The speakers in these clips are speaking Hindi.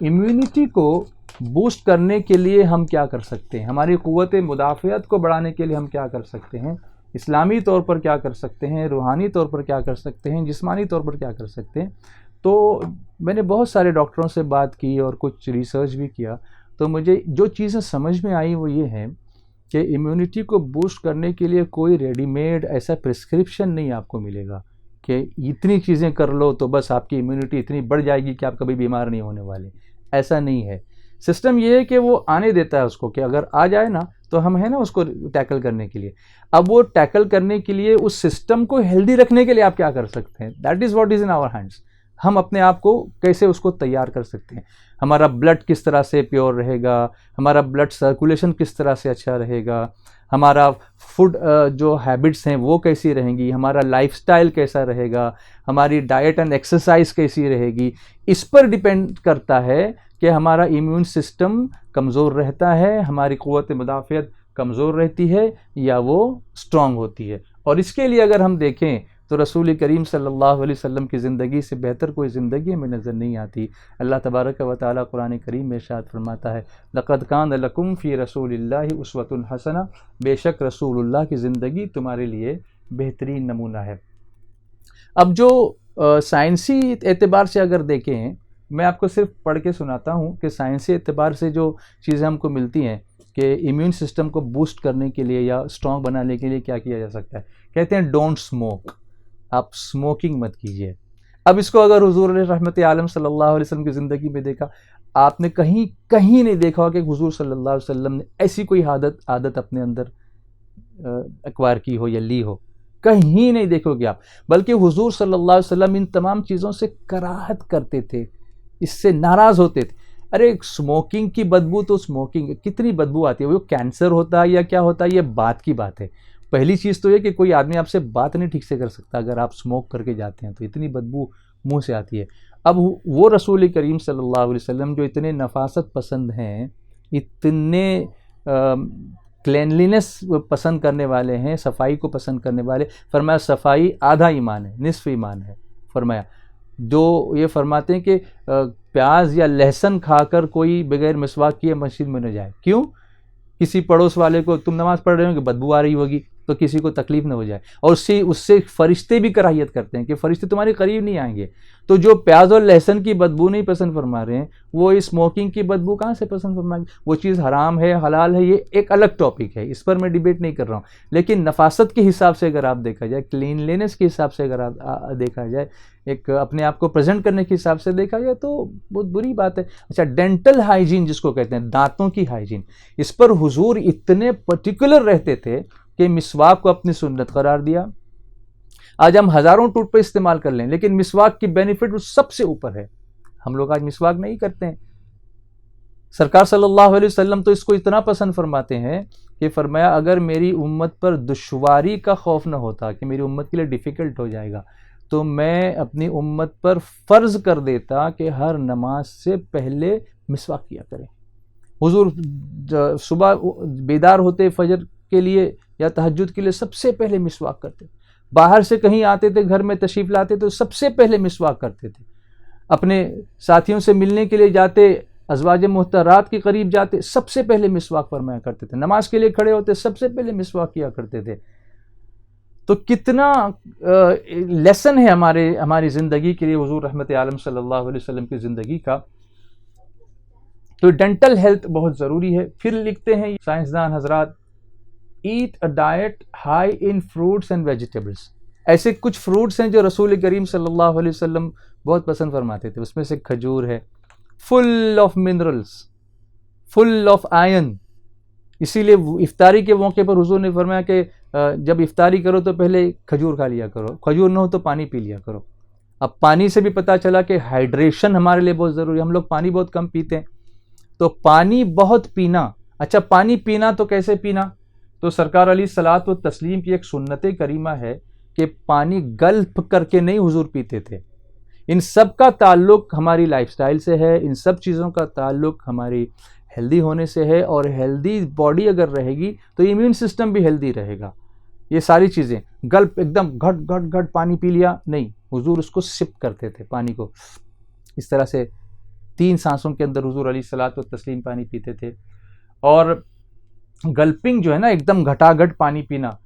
इम्यूनिटी को बूस्ट करने के लिए हम क्या कर सकते हैं, हमारी क़ुव्वत मुदाफ़ियत को बढ़ाने के लिए हम क्या कर सकते हैं, इस्लामी तौर पर क्या कर सकते हैं, रूहानी तौर पर क्या कर सकते हैं, जिस्मानी तौर पर क्या कर सकते हैं। तो मैंने बहुत सारे डॉक्टरों से बात की और कुछ रिसर्च भी किया, तो मुझे जो चीज़ें समझ में आई वो ये हैं कि इम्यूनिटी को बूस्ट करने के लिए कोई रेडीमेड ऐसा प्रिस्क्रिप्शन नहीं आपको मिलेगा कि इतनी चीज़ें कर लो तो बस आपकी इम्यूनिटी इतनी बढ़ जाएगी कि आप कभी बीमार नहीं होने वाले। ऐसा नहीं है। सिस्टम ये है कि वो आने देता है उसको, कि अगर आ जाए ना तो हम है ना उसको टैकल करने के लिए। अब वो टैकल करने के लिए उस सिस्टम को हेल्दी रखने के लिए आप क्या कर सकते हैं, that is what is in our hands. हम अपने आप को कैसे उसको तैयार कर सकते हैं, हमारा ब्लड किस तरह से प्योर रहेगा, हमारा ब्लड सर्कुलेशन किस तरह से अच्छा रहेगा, हमारा फूड जो हैबिट्स हैं वो कैसी रहेंगी, हमारा लाइफस्टाइल कैसा रहेगा, हमारी डाइट एंड एक्सरसाइज कैसी रहेगी, इस पर डिपेंड करता है कि हमारा इम्यून सिस्टम कमज़ोर रहता है, हमारी क़ुव्वत मुदाफ़ियत कमज़ोर रहती है या वो स्ट्रॉन्ग होती है। और इसके लिए अगर हम देखें तो रसूल करीम सल्लल्लाहु अलैहि वसल्लम की ज़िंदगी से बेहतर कोई ज़िंदगी हमें नज़र नहीं आती। अल्लाह तबारक व तआला कुरान करीम में इरशाद फरमाता है, लक़द कान लकुम फ़ी रसूलिल्लाहि उस्वतुन हसना, बेशक रसूलुल्लाह की ज़िंदगी तुम्हारे लिए बेहतरीन नमूना है। अब जो साइंसी एतबार से अगर देखें, मैं आपको सिर्फ पढ़ के सुनाता हूँ कि साइंसी एतबार से जो चीज़ें हमको मिलती हैं कि इम्यून सिस्टम को बूस्ट करने के लिए या स्ट्रॉन्ग बनाने के लिए क्या किया जा सकता है। कहते हैं डोंट स्मोक, आप स्मोकिंग मत कीजिए। अब इसको अगर हुजूर रहमत आलम सल्लल्लाहु अलैहि वसल्लम की ज़िंदगी में देखा, आपने कहीं कहीं नहीं देखा हो कि हुजूर सल्लल्लाहु अलैहि वसल्लम ने ऐसी कोई आदत अपने अंदर एक्वायर की हो या ली हो, कहीं नहीं देखोगे आप। बल्कि हुजूर सल्लल्लाहु अलैहि वसल्लम इन तमाम चीज़ों से कराहत करते थे, इससे नाराज़ होते थे। अरे स्मोकिंग की बदबू, तो स्मोकिंग कितनी बदबू आती है, वो कैंसर होता है या क्या होता है, ये बात की बात है। पहली चीज़ तो ये कि कोई आदमी आपसे बात नहीं ठीक से कर सकता अगर आप स्मोक करके जाते हैं, तो इतनी बदबू मुंह से आती है। अब वो रसूल करीम सल्लल्लाहु अलैहि वसल्लम जो इतने नफासत पसंद हैं, इतने क्लेनलीनेस पसंद करने वाले हैं, सफाई को पसंद करने वाले, फरमाया सफाई आधा ईमान है, निस्फ ईमान है। फरमाया जो ये फरमाते हैं कि प्याज या लहसुन खाकर कोई बगैर मिसवाक किए मस्जिद में न जाए। क्यों? किसी पड़ोस वाले को, तुम नमाज पढ़ रहे हो कि बदबू आ रही होगी, तो किसी को तकलीफ न हो जाए। और उससे फरिश्ते भी कराहियत करते हैं कि फरिश्ते तुम्हारे करीब नहीं आएंगे। तो जो प्याज और लहसुन की बदबू नहीं पसंद फरमा रहे हैं, वो इस स्मोकिंग की बदबू कहाँ से पसंद फरमाएंगे? वो चीज़ हराम है हलाल है, ये एक अलग टॉपिक है, इस पर मैं डिबेट नहीं कर रहा हूँ। लेकिन नफासत के हिसाब से अगर आप देखा जाए, क्लीनलीनेस के हिसाब से अगर आप देखा जाए, एक अपने आप को प्रेजेंट करने के हिसाब से देखा जाए, तो बहुत बुरी बात है। अच्छा, डेंटल हाइजीन जिसको कहते हैं, दांतों की हाइजीन, इस पर हुजूर इतने पर्टिकुलर रहते थे कि मिसवाक को अपनी सुन्नत करार दिया। आज हम हज़ारों टूथपेस्ट इस्तेमाल कर लें, लेकिन मिसवाक की बेनिफिट सबसे ऊपर है। हम लोग आज मिसवाक नहीं करते हैं। सरकार सल्लल्लाहु अलैहि वसल्लम तो इसको इतना पसंद फरमाते हैं कि फरमाया अगर मेरी उम्मत पर दुश्वारी का खौफ न होता, कि मेरी उम्मत के लिए डिफ़िकल्ट हो जाएगा, तो मैं अपनी उम्मत पर फ़र्ज़ कर देता कि हर नमाज से पहले मिसवाक किया करें। हुजूर सुबह बेदार होते फजर के लिए या तहज्जुद के लिए सबसे पहले मिसवाक करते। बाहर से कहीं आते थे, घर में तशरीफ़ लाते तो सबसे पहले मिसवाक करते थे। अपने साथियों से मिलने के लिए जाते, अज़वाज मुहतरात के करीब जाते, सबसे पहले मिसवाक फरमाया करते थे। नमाज के लिए खड़े होते, सबसे पहले मिसवाक किया करते थे। तो कितना लेसन है हमारी ज़िंदगी के लिए हुजूर रहमत आलम सल्लल्लाहु अलैहि वसल्लम की ज़िंदगी का। तो डेंटल हेल्थ बहुत ज़रूरी है। फिर लिखते हैं साइंसदान हजरात, eat a diet high in fruits and vegetables. ऐसे कुछ फ्रूट्स हैं जो रसूल करीम सल्लल्लाहु अलैहि वसल्लम बहुत पसंद फरमाते थे। उसमें से खजूर है, full of minerals, full of iron. इसीलिए इफ्तारी के मौके पर हुजूर ने फरमाया कि जब इफ्तारी करो तो पहले खजूर खा लिया करो, खजूर न हो तो पानी पी लिया करो। अब पानी से भी पता चला कि हाइड्रेशन हमारे लिए बहुत ज़रूरी है। हम लोग पानी बहुत कम पीते हैं, तो पानी बहुत पीना। अच्छा, पानी पीना तो कैसे पीना? तो सरकार अलैहिस्सलातु व तस्लीम की एक सुन्नत करीमा है कि पानी गल्प करके नहीं हुजूर पीते थे। इन सब का ताल्लुक हमारी लाइफस्टाइल से है, इन सब चीज़ों का ताल्लुक हमारी हेल्दी होने से है। और हेल्दी बॉडी अगर रहेगी तो इम्यून सिस्टम भी हेल्दी रहेगा। ये सारी चीज़ें गल्प एकदम घट घट घट पानी पी लिया नहीं, हुजूर उसको सिप करते थे, पानी को इस तरह से 3 सांसों के अंदर हुजूर अलैहिस्सलातु तस्लीम पानी पीते थे। और गल्पिंग जो है ना, एकदम घटाघट पानी पीना,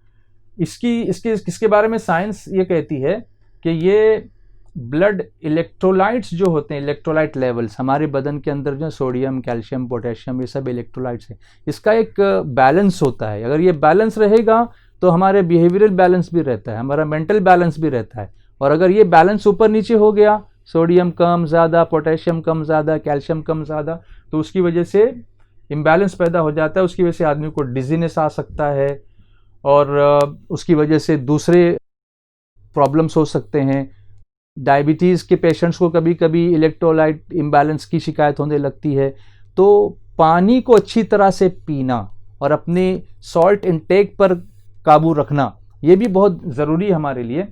इसके बारे में साइंस ये कहती है कि ये ब्लड इलेक्ट्रोलाइट्स जो होते हैं, इलेक्ट्रोलाइट लेवल्स हमारे बदन के अंदर जो सोडियम, कैल्शियम, पोटेशियम, ये सब इलेक्ट्रोलाइट्स हैं, इसका एक बैलेंस होता है। अगर ये बैलेंस रहेगा तो हमारे बिहेवियरल बैलेंस भी रहता है, हमारा मेंटल बैलेंस भी रहता है। और अगर ये बैलेंस ऊपर नीचे हो गया, सोडियम कम ज़्यादा, पोटेशियम कम ज़्यादा, कैल्शियम कम ज़्यादा, तो उसकी वजह से इम्बैलेंस पैदा हो जाता है। उसकी वजह से आदमी को डिजीनेस आ सकता है और उसकी वजह से दूसरे प्रॉब्लम्स हो सकते हैं। डायबिटीज़ के पेशेंट्स को कभी कभी इलेक्ट्रोलाइट इम्बैलेंस की शिकायत होने लगती है। तो पानी को अच्छी तरह से पीना और अपने सॉल्ट इंटेक पर काबू रखना, ये भी बहुत ज़रूरी है हमारे लिए।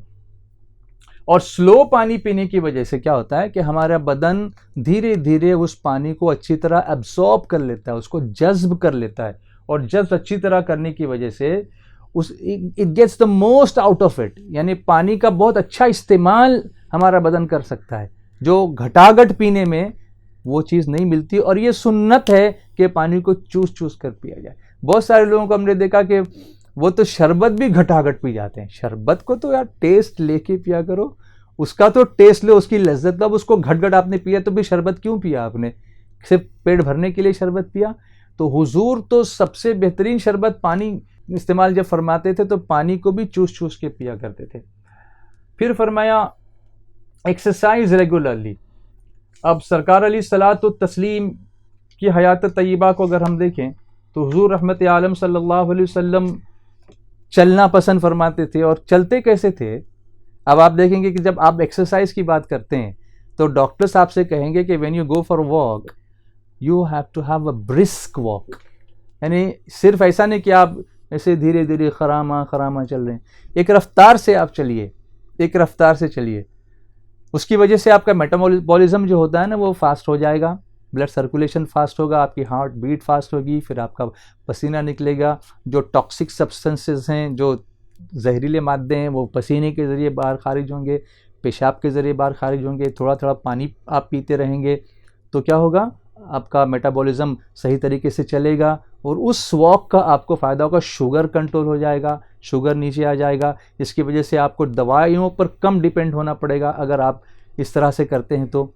और स्लो पानी पीने की वजह से क्या होता है कि हमारा बदन धीरे धीरे उस पानी को अच्छी तरह एब्जॉर्ब कर लेता है, उसको जज्ब कर लेता है। और जज्ब अच्छी तरह करने की वजह से it gets the most out of it, यानी पानी का बहुत अच्छा इस्तेमाल हमारा बदन कर सकता है, जो घटाघट पीने में वो चीज़ नहीं मिलती। और ये सुन्नत है कि पानी को चूस चूस कर पिया जाए। बहुत सारे लोगों को हमने देखा कि वो तो शरबत भी घटाघट पी जाते हैं। शरबत को तो यार टेस्ट लेके पिया करो, उसका तो टेस्ट लो, उसकी लज्जत लो। अब उसको घट आपने पिया तो भी शरबत क्यों पिया आपने? सिर्फ पेट भरने के लिए शरबत पिया? तो हुजूर तो सबसे बेहतरीन शरबत पानी इस्तेमाल जब फरमाते थे तो पानी को भी चूस चूस के पिया करते थे। फिर फरमाया एक्सरसाइज रेगुलरली। अब सरकार अलैहिस्सलातु तस्लीम की हयात तय्यबा को अगर हम देखें तो हुजूर रहमत आलम सल्लल्लाहु अलैहि वसल्लम चलना पसंद फरमाते थे। और चलते कैसे थे? अब आप देखेंगे कि जब आप एक्सरसाइज की बात करते हैं तो डॉक्टर्स आपसे कहेंगे कि when you go for walk you have to have a brisk walk, यानी सिर्फ ऐसा नहीं कि आप ऐसे धीरे धीरे खरामा खरामा चल रहे हैं। एक रफ्तार से आप चलिए, एक रफ्तार से चलिए। उसकी वजह से आपका मेटाबॉलिज्म जो होता है ना वो फास्ट हो जाएगा, ब्लड सर्कुलेशन फास्ट होगा, आपकी हार्ट बीट फास्ट होगी, फिर आपका पसीना निकलेगा। जो टॉक्सिक सब्सटेंसेस हैं, जो जहरीले मादे हैं, वो पसीने के ज़रिए बाहर खारिज होंगे, पेशाब के ज़रिए बाहर खारिज होंगे। थोड़ा थोड़ा पानी आप पीते रहेंगे तो क्या होगा, आपका मेटाबॉलिज्म सही तरीके से चलेगा और उस वॉक का आपको फ़ायदा होगा। शुगर कंट्रोल हो जाएगा, शुगर नीचे आ जाएगा। इसकी वजह से आपको दवाइयों पर कम डिपेंड होना पड़ेगा अगर आप इस तरह से करते हैं तो।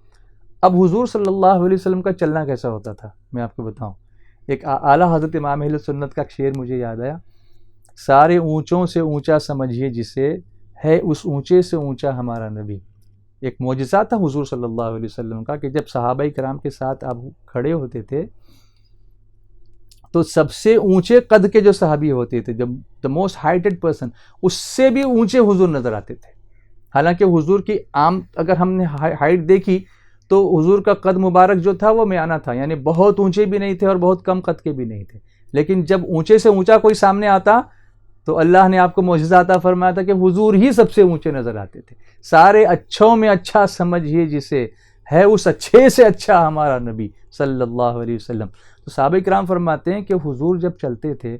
अब हुजूर सल्लल्लाहु अलैहि वसल्लम का चलना कैसा होता था मैं आपको बताऊं। एक आला हज़रत इमाम अहले सुन्नत का शेर मुझे याद आया, सारे ऊंचों से ऊंचा समझिए जिसे, है उस ऊंचे से ऊंचा हमारा नबी। एक मौजिज़ा था हुजूर सल्लल्लाहु अलैहि वसल्लम का कि जब सहाबाई कराम के साथ आप खड़े होते थे तो सबसे ऊंचे कद के जो सहाबी होते थे, जब द मोस्ट हाइटेड पर्सन, उससे भी ऊंचे हुजूर नज़र आते थे। हालांकि हुजूर की आम अगर हमने हाइट देखी तो हुजूर का कद मुबारक जो था वो मियाना था, यानी बहुत ऊंचे भी नहीं थे और बहुत कम कद के भी नहीं थे। लेकिन जब ऊंचे से ऊंचा कोई सामने आता तो अल्लाह ने आपको मौजिज़ा अता फरमाया था कि हुजूर ही सबसे ऊंचे नज़र आते थे। सारे अच्छों में अच्छा समझिए जिसे, है उस अच्छे से अच्छा हमारा नबी सल्लल्लाहु अलैहि वसल्लम। तो सहाबा किराम फरमाते हैं कि हुजूर जब चलते थे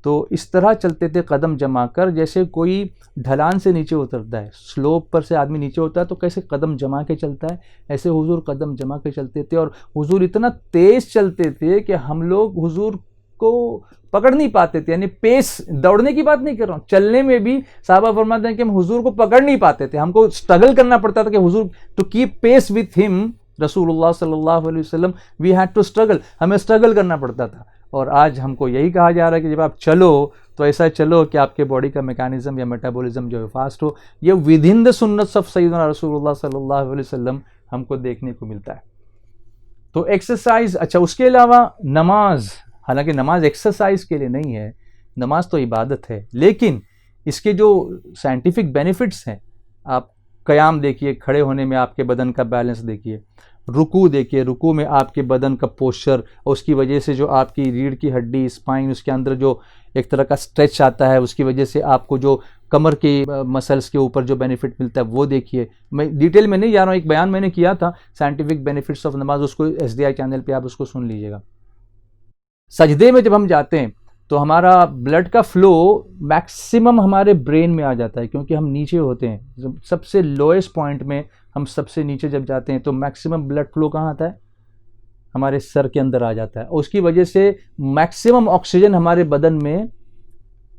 तो इस तरह चलते थे कदम जमा कर जैसे कोई ढलान से नीचे उतरता है, स्लोप पर से आदमी नीचे होता है तो कैसे कदम जमा के चलता है, ऐसे हुजूर कदम जमा के चलते थे। और हुजूर इतना तेज़ चलते थे कि हम लोग हुजूर को पकड़ नहीं पाते थे। यानी पेस, दौड़ने की बात नहीं कर रहा हूँ, चलने में भी साहबा फरमाते हैं कि हम हुजूर को पकड़ नहीं पाते थे, हमको स्ट्रगल करना पड़ता था कि हुजूर to keep pace with him रसूलुल्लाह सल्लल्लाहु अलैहि वसल्लम, वी हैड टू स्ट्रगल, हमें स्ट्रगल करना पड़ता था। और आज हमको यही कहा जा रहा है कि जब आप चलो तो ऐसा चलो कि आपके बॉडी का मैकेनिज्म या मेटाबॉलिज्म जो है फास्ट हो। ये विद इन द सुन्नत ऑफ सय्यदना रसूलुल्लाह सल्लल्लाहु अलैहि वसल्लम हमको देखने को मिलता है। तो एक्सरसाइज, अच्छा उसके अलावा नमाज, हालांकि नमाज एक्सरसाइज के लिए नहीं है, नमाज तो इबादत है, लेकिन इसके जो साइंटिफिक बेनिफिट्स हैं, आप क़याम देखिए, खड़े होने में आपके बदन का बैलेंस देखिए, रुकू देखिए, रुकू में आपके बदन का पोस्चर और उसकी वजह से जो आपकी रीढ़ की हड्डी, स्पाइन, उसके अंदर जो एक तरह का स्ट्रेच आता है, उसकी वजह से आपको जो कमर के मसल्स के ऊपर जो बेनिफिट मिलता है वो देखिए। मैं डिटेल में नहीं जा रहा हूँ, एक बयान मैंने किया था साइंटिफिक बेनिफिट्स ऑफ नमाज, उसको SDI चैनल पे आप उसको सुन लीजिएगा। सजदे में जब हम जाते हैं तो हमारा ब्लड का फ्लो मैक्सिमम हमारे ब्रेन में आ जाता है, क्योंकि हम नीचे होते हैं, सबसे लोएस्ट पॉइंट में हम सबसे नीचे जब जाते हैं तो मैक्सिमम ब्लड फ्लो कहाँ आता है, हमारे सर के अंदर आ जाता है। उसकी वजह से मैक्सिमम ऑक्सीजन हमारे बदन में,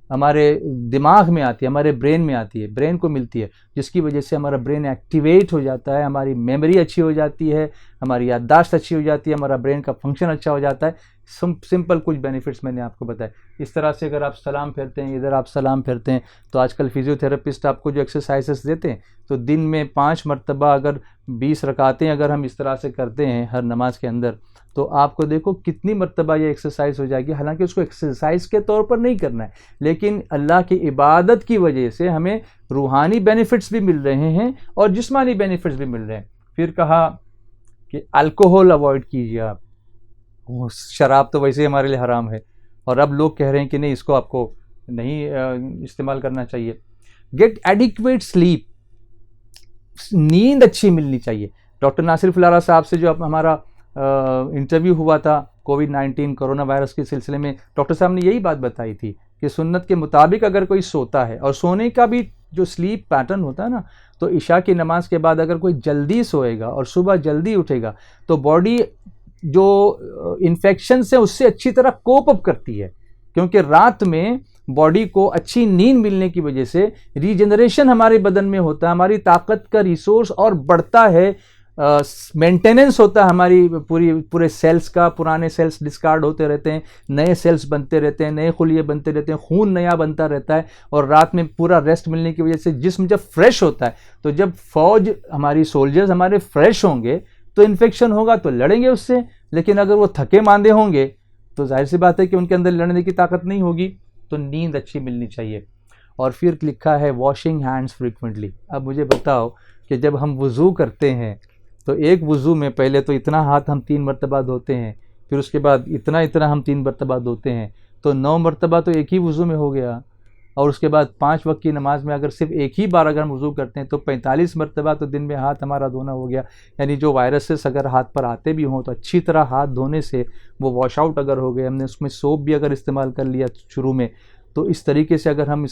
हमारे दिमाग में आती है, हमारे ब्रेन में आती है, ब्रेन को मिलती है, जिसकी वजह से हमारा ब्रेन एक्टिवेट हो जाता है, हमारी मेमोरी अच्छी हो जाती है, हमारी याददाश्त अच्छी हो जाती है, हमारा ब्रेन का फंक्शन अच्छा हो जाता है। सिंपल कुछ बेनिफिट्स मैंने आपको बताए। इस तरह से अगर आप सलाम फेरते हैं, इधर आप सलाम फेरते हैं, तो आजकल फिजियोथेरेपिस्ट आपको जो एक्सरसाइजेस देते हैं, तो दिन में 5 मरतबा अगर 20 रकातें अगर हम इस तरह से करते हैं हर नमाज के अंदर, तो आपको देखो कितनी मरतबा ये एक्सरसाइज हो जाएगी। हालांकि उसको एक्सरसाइज के तौर पर नहीं करना है, लेकिन अल्लाह की इबादत की वजह से हमें रूहानी बेनिफिट्स भी मिल रहे हैं और जिस्मानी बेनिफिट्स भी मिल रहे हैं। फिर कहा कि अल्कोहल अवॉइड कीजिए आप, शराब तो वैसे ही हमारे लिए हराम है, और अब लोग कह रहे हैं कि नहीं, इसको आपको नहीं इस्तेमाल करना चाहिए। गेट एडिक्वेट स्लीप, नींद अच्छी मिलनी चाहिए। डॉक्टर नासिर फुलारा साहब से जो हमारा इंटरव्यू हुआ था कोविड-19 कोरोना वायरस के सिलसिले में, डॉक्टर साहब ने यही बात बताई थी कि सुन्नत के मुताबिक अगर कोई सोता है, और सोने का भी जो स्लीप पैटर्न होता है ना, तो इशा की नमाज के बाद अगर कोई जल्दी सोएगा और सुबह जल्दी उठेगा, तो बॉडी जो इन्फेक्शन से उससे अच्छी तरह कोप अप करती है, क्योंकि रात में बॉडी को अच्छी नींद मिलने की वजह से रीजनरेशन हमारे बदन में होता है, हमारी ताकत का रिसोर्स और बढ़ता है, मेंटेनेंस होता है हमारी पूरे सेल्स का, पुराने सेल्स डिस्कार्ड होते रहते हैं, नए सेल्स बनते रहते हैं, नए खुलिये बनते रहते हैं, खून नया बनता रहता है, और रात में पूरा रेस्ट मिलने की वजह से जिस्म जब फ्रेश होता है, तो जब फौज हमारी सोल्जर्स हमारे फ्रेश होंगे तो इन्फेक्शन होगा तो लड़ेंगे उससे, लेकिन अगर वो थके मांदे होंगे तो जाहिर सी बात है कि उनके अंदर लड़ने की ताकत नहीं होगी। तो नींद अच्छी मिलनी चाहिए। और फिर लिखा है वॉशिंग हैंड्स फ्रीक्वेंटली। अब मुझे बताओ कि जब हम वज़ू करते हैं तो एक वज़ू में पहले तो इतना हाथ हम 3 मरतबा धोते हैं, फिर उसके बाद इतना इतना हम 3 मरतबा धोते हैं, तो 9 मरतबा तो एक ही वज़ू में हो गया। और उसके बाद 5 वक्त की नमाज में अगर सिर्फ एक ही बार अगर हम वज़ू करते हैं तो 45 मरतबा तो दिन में हाथ हमारा धोना हो गया। यानी जो वायरसेस अगर हाथ पर आते भी हों तो अच्छी तरह हाथ धोने से वो वॉश आउट अगर हो गए, हमने उसमें सोप भी अगर इस्तेमाल कर लिया शुरू में, तो इस तरीके से अगर हम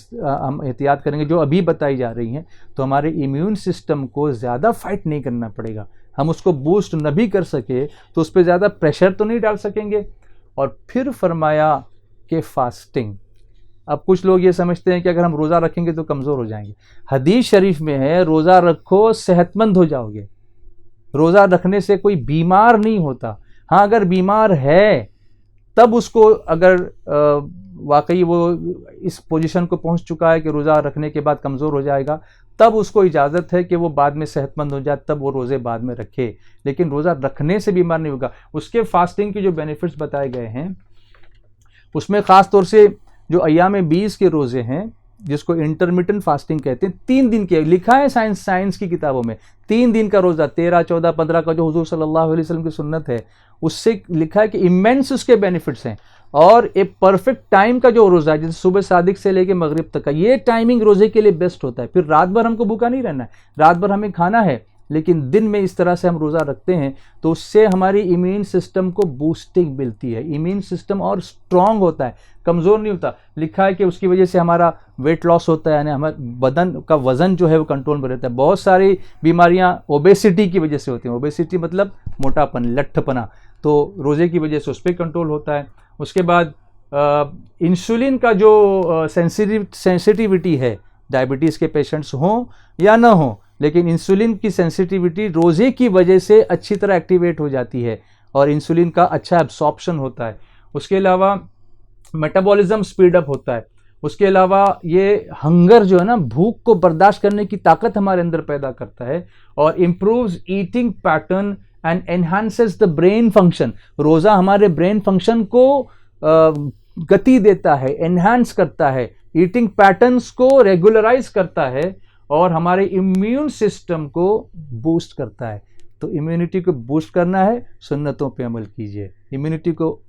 एहतियात करेंगे जो अभी बताई जा रही हैं, तो हमारे इम्यून सिस्टम को ज़्यादा फाइट नहीं करना पड़ेगा। हम उसको बूस्ट न भी कर सके तो उस पर ज़्यादा प्रेशर तो नहीं डाल सकेंगे। और फिर फरमाया कि फास्टिंग। अब कुछ लोग ये समझते हैं कि अगर हम रोज़ा रखेंगे तो कमज़ोर हो जाएंगे। हदीस शरीफ में है रोज़ा रखो सेहतमंद हो जाओगे। रोज़ा रखने से कोई बीमार नहीं होता। हाँ, अगर बीमार है तब उसको अगर वाकई वो इस पोजीशन को पहुंच चुका है कि रोज़ा रखने के बाद कमज़ोर हो जाएगा, तब उसको इजाज़त है कि वो बाद में सेहतमंद हो जाए, तब वो रोज़े बाद में रखे। लेकिन रोज़ा रखने से बीमार नहीं होगा। उसके फास्टिंग के जो बेनिफिट्स बताए गए हैं उसमें ख़ास तौर से जो अय्याम 20 के रोज़े हैं, जिसको इंटरमिटेंट फास्टिंग कहते हैं, 3 दिन के लिखा है साइंस की किताबों में, 3 दिन का रोज़ा 13, 14, 15 का जो हुजूर सल्लल्लाहु अलैहि वसल्लम की सुन्नत है, उससे लिखा है कि इमेंस उसके बेनिफिट्स हैं। और एक परफेक्ट टाइम का जो रोज़ा है, जैसे सुबह सादिक से लेकर मगरिब तक का, ये टाइमिंग रोज़े के लिए बेस्ट होता है। फिर रात भर हमको भूखा नहीं रहना है, रात भर हमें खाना है, लेकिन दिन में इस तरह से हम रोज़ा रखते हैं तो उससे हमारी इम्यून सिस्टम को बूस्टिंग मिलती है, इम्यून सिस्टम और स्ट्रॉन्ग होता है, कमज़ोर नहीं होता। लिखा है कि उसकी वजह से हमारा वेट लॉस होता है, यानी हमारे बदन का वज़न जो है वो कंट्रोल में रहता है। बहुत सारी बीमारियां ओबेसिटी की वजह से होती हैं। ओबेसिटी मतलब मोटापन, लट्ठपना, तो रोज़े की वजह से उस पर कंट्रोल होता है। उसके बाद इंसुलिन का जो सेंसिटिविटी है, डायबिटीज़ के पेशेंट्स हों या ना हों, लेकिन इंसुलिन की सेंसिटिविटी रोज़े की वजह से अच्छी तरह एक्टिवेट हो जाती है और इंसुलिन का अच्छा एब्सॉर्प्शन होता है। उसके अलावा मेटाबॉलिज्म स्पीड अप होता है। उसके अलावा ये हंगर जो है ना, भूख को बर्दाश्त करने की ताकत हमारे अंदर पैदा करता है और improves eating pattern and enhances the brain function. रोज़ा हमारे ब्रेन फंक्शन को गति देता है, एनहांस करता है, ईटिंग पैटर्न्स को रेगुलराइज करता है और हमारे इम्यून सिस्टम को बूस्ट करता है। तो इम्यूनिटी को बूस्ट करना है, सुन्नतों पे अमल कीजिए। इम्यूनिटी को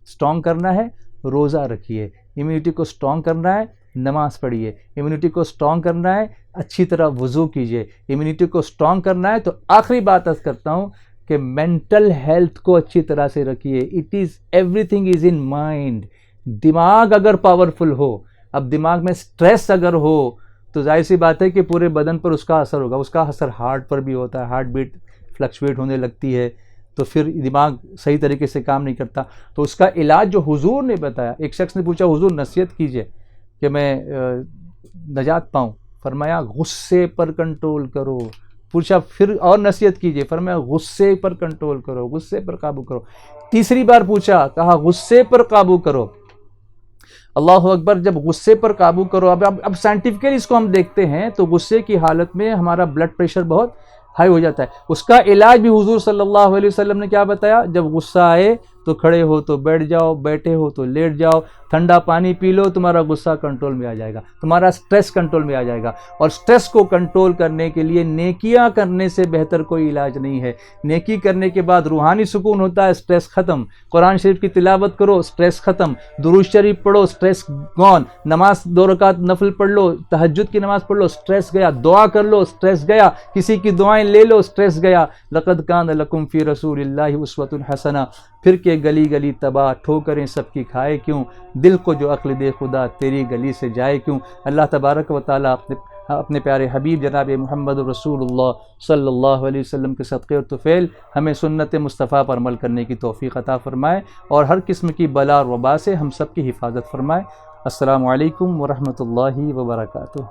स्ट्रॉन्ग करना है, रोज़ा रखिए। इम्यूनिटी को स्ट्रॉन्ग करना है, नमाज पढ़िए। इम्यूनिटी को स्ट्रॉन्ग करना है, अच्छी तरह वज़ू कीजिए। इम्यूनिटी को स्ट्रॉन्ग करना है तो आखिरी बात अर्ज़ करता हूँ कि मेंटल हेल्थ को अच्छी तरह से रखिए। It is everything is in mind. दिमाग अगर पावरफुल हो, अब दिमाग में स्ट्रेस अगर हो तो जाहिर सी बात है कि पूरे बदन पर उसका असर होगा। उसका असर हार्ट पर भी होता है, हार्ट बीट फ्लक्चुएट होने लगती है। तो फिर दिमाग सही तरीके से काम नहीं करता। तो उसका इलाज जो हुजूर ने बताया, एक शख्स ने पूछा हुजूर नसीहत कीजिए कि मैं नजात पाऊँ। फरमाया गुस्से पर कंट्रोल करो। पूछा फिर और नसीहत कीजिए, फरमाया गुस्से पर कंट्रोल करो, गुस्से पर काबू करो। तीसरी बार पूछा, कहा गुस्से पर काबू करो। अल्लाह अकबर, जब गुस्से पर काबू करो, अब साइंटिफिकली इसको हम देखते हैं तो गुस्से की हालत में हमारा ब्लड प्रेशर बहुत हाई हो जाता है। उसका इलाज भी हुजूर सल्लल्लाहु अलैहि वसल्लम ने क्या बताया, जब गुस्सा आए तो खड़े हो तो बैठ जाओ, बैठे हो तो लेट जाओ, ठंडा पानी पी लो, तुम्हारा गुस्सा कंट्रोल में आ जाएगा, तुम्हारा स्ट्रेस कंट्रोल में आ जाएगा। और स्ट्रेस को कंट्रोल करने के लिए नेकियां करने से बेहतर कोई इलाज नहीं है। नेकी करने के बाद रूहानी सुकून होता है, स्ट्रेस खत्म। कुरान शरीफ की तिलावत करो, स्ट्रेस खत्म। दुरूद शरीफ पढ़ो, स्ट्रेस गॉन। नमाज 2 रकात नफल पढ़ लो, तहज्जुद की नमाज पढ़ लो, स्ट्रेस गया। दुआ कर लो, स्ट्रेस गया। किसी की दुआएं ले लो, स्ट्रेस गया। लक़द कान लकुम फ़ी रसूलिल्लाहि उस्वतुन हसना। फिर के गली गली तबाह, ठोकरें सबकी खाए क्यों, दिल को जो अक्ल दे खुदा तेरी गली से जाए क्यों। अल्लाह तबारक व तआला अपने प्यारे हबीब जनाब मोहम्मद रसूलुल्लाह सल्लल्लाहु अलैहि वसल्लम के सदक़े और तुफ़ैल हमें सुन्नत मुस्तफ़ा पर अमल करने की तौफ़ीक़ अता फ़रमाए और हर किस्म की बला और वबा से हम सब की हिफाजत फ़रमाए। अस्सलामु अलैकुम व रहमतुल्लाहि व बरकातुहू।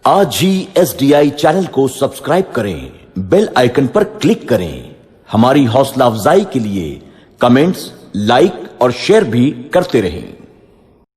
आज ही SDI चैनल को सब्सक्राइब करें, बेल आइकन पर क्लिक करें। हमारी हौसला अफजाई के लिए कमेंट्स, लाइक और शेयर भी करते रहें।